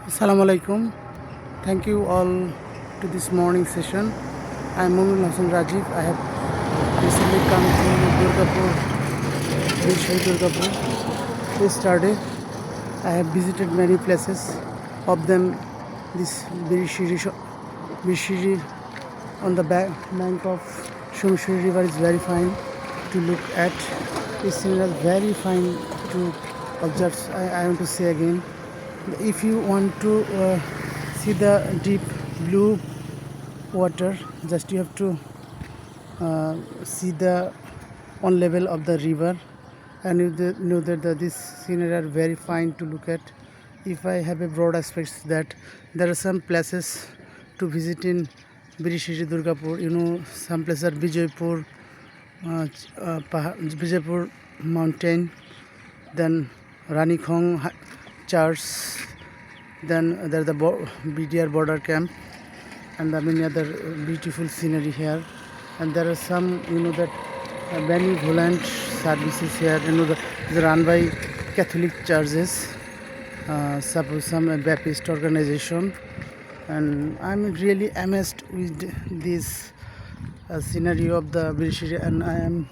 Assalamu alaikum. Thank you all to this morning session. I am Munul Hassan Rajiv. I have recently come to Durgapur, Birshai Durgapur. Yesterday, I have visited many places. Of them, this Birshiri on the bank of Shumishri River is very fine to look at. It's very fine to observe. I want to say again, if you want to see the deep blue water, just you have to see the on level of the river, and you know that these scenery are very fine to look at. If I have a broad aspects that there are some places to visit in Birishiri Durgapur, some places are Vijaypur, Vijaypur mountain, then Ranikhong church, then there's the BDR border camp, and the many other beautiful scenery here. And there are some, that many volunteer services here, they're run by Catholic churches, suppose some Baptist organization. And I'm really amazed with this scenario of the Birishiri, and I am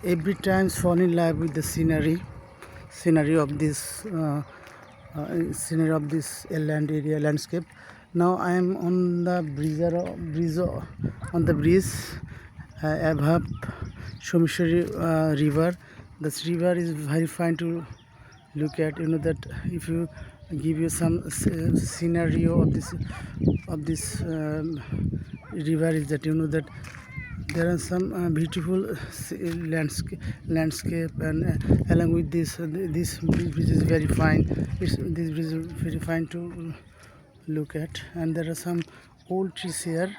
every time fall in love with the scenery of this land area landscape. Now I am on the bridge above Shumishri river. This river is very fine to look at. That if you give you some scenario of this river, is that that there are some beautiful landscape, and along with this bridge is very fine. This bridge is very fine to look at, and there are some old trees here.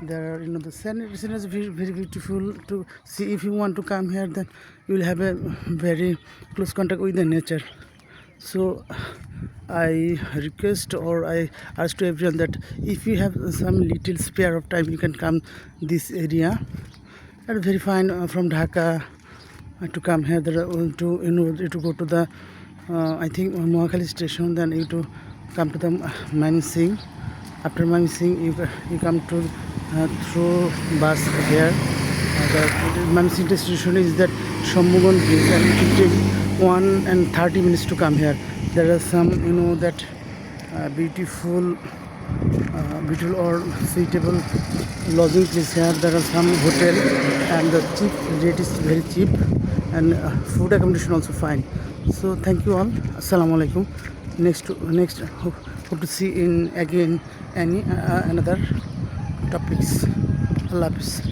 There are, the scenery is very beautiful to see. If you want to come here, then you will have a very close contact with the nature. So I request, or I ask to everyone, that if you have some little spare of time, you can come this area. And very fine from Dhaka to come here. To go to the I think Mohakali station. Then you to come to the Mani Singh. After Mani Singh, you come to through bus here. The Mani Singh station is that Shambhugan Bridge, and it will take 1:30 minutes to come here. There are some, that beautiful or suitable lodging place here. There are some hotel, and the cheap rate is very cheap, and food accommodation also fine. So thank you all. Assalamu alaikum. Next hope to see in again another topics. Allah Hafiz.